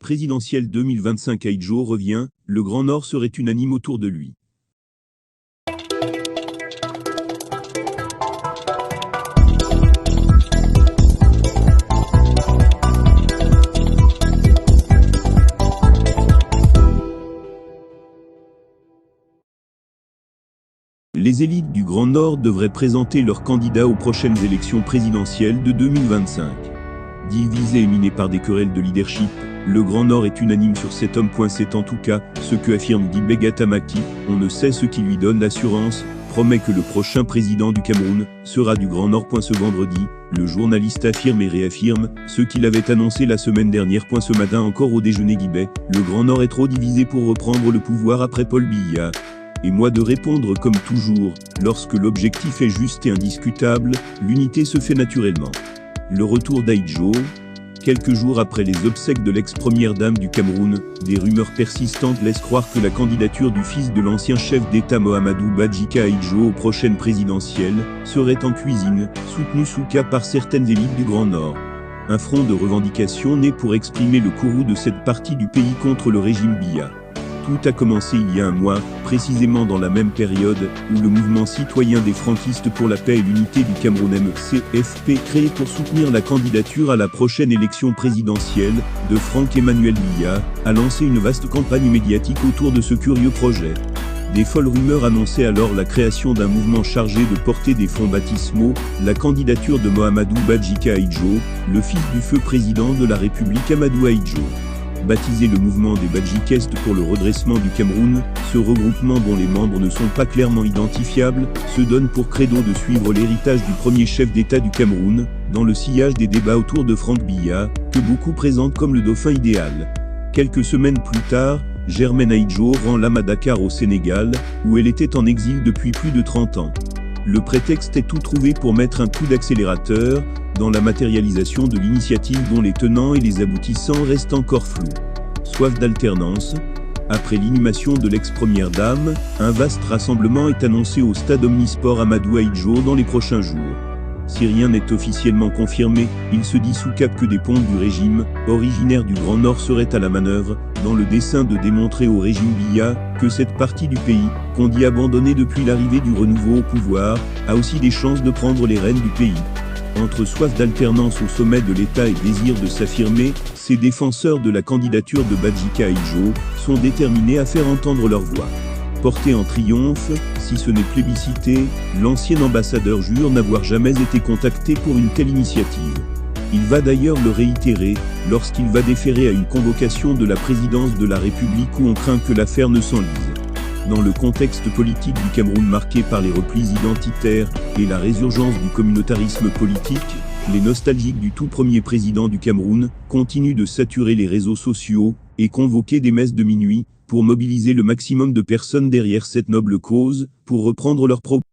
Présidentielle 2025, Aïdjo revient, le Grand Nord serait unanime autour de lui. Les élites du Grand Nord devraient présenter leurs candidats aux prochaines élections présidentielles de 2025. Divisé et miné par des querelles de leadership, le Grand Nord est unanime sur cet homme. C'est en tout cas ce que affirme Guy Gatamaki. On ne sait ce qui lui donne l'assurance, promet que le prochain président du Cameroun sera du Grand Nord. Ce vendredi, le journaliste affirme et réaffirme ce qu'il avait annoncé la semaine dernière. Ce matin encore au déjeuner, Guy, le Grand Nord est trop divisé pour reprendre le pouvoir après Paul Biya. Et moi de répondre comme toujours, lorsque l'objectif est juste et indiscutable, l'unité se fait naturellement. Le retour d'Aïdjo. Quelques jours après les obsèques de l'ex-première dame du Cameroun, des rumeurs persistantes laissent croire que la candidature du fils de l'ancien chef d'État Mahamadou Badjika Aïdjo aux prochaines présidentielles serait en cuisine, soutenue sous cas par certaines élites du Grand Nord. Un front de revendication né pour exprimer le courroux de cette partie du pays contre le régime Biya. Tout a commencé il y a un mois, précisément dans la même période où le mouvement citoyen des franquistes pour la paix et l'unité du Cameroun MCFP, créé pour soutenir la candidature à la prochaine élection présidentielle de Franck-Emmanuel Biya, a lancé une vaste campagne médiatique autour de ce curieux projet. Des folles rumeurs annonçaient alors la création d'un mouvement chargé de porter des fonds baptismaux, la candidature de Mahamadou Badjika Aïdjo, le fils du feu président de la République Amadou Aïdjo. Baptisé le mouvement des Badjikistes pour le redressement du Cameroun, ce regroupement dont les membres ne sont pas clairement identifiables, se donne pour credo de suivre l'héritage du premier chef d'État du Cameroun, dans le sillage des débats autour de Franck Biya, que beaucoup présentent comme le dauphin idéal. Quelques semaines plus tard, Germaine Aïdjo rend l'âme à Dakar au Sénégal, où elle était en exil depuis plus de 30 ans. Le prétexte est tout trouvé pour mettre un coup d'accélérateur dans la matérialisation de l'initiative dont les tenants et les aboutissants restent encore flous. Soif d'alternance. Après l'inhumation de l'ex-première dame, un vaste rassemblement est annoncé au stade Omnisport Amadou Aïdjo dans les prochains jours. Si rien n'est officiellement confirmé, il se dit sous cap que des pontes du régime, originaires du Grand Nord, seraient à la manœuvre, dans le dessein de démontrer au régime Biya que cette partie du pays, qu'on dit abandonnée depuis l'arrivée du renouveau au pouvoir, a aussi des chances de prendre les rênes du pays. Entre soif d'alternance au sommet de l'État et désir de s'affirmer, ces défenseurs de la candidature de Badjika Aïdjo sont déterminés à faire entendre leur voix. Porté en triomphe, si ce n'est plébiscité, l'ancien ambassadeur jure n'avoir jamais été contacté pour une telle initiative. Il va d'ailleurs le réitérer, lorsqu'il va déférer à une convocation de la présidence de la République où on craint que l'affaire ne s'enlise. Dans le contexte politique du Cameroun marqué par les replis identitaires et la résurgence du communautarisme politique, les nostalgiques du tout premier président du Cameroun continuent de saturer les réseaux sociaux et convoquer des messes de minuit pour mobiliser le maximum de personnes derrière cette noble cause, pour reprendre leurs propos.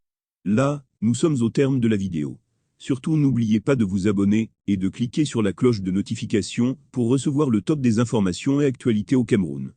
Là, nous sommes au terme de la vidéo. Surtout n'oubliez pas de vous abonner et de cliquer sur la cloche de notification pour recevoir le top des informations et actualités au Cameroun.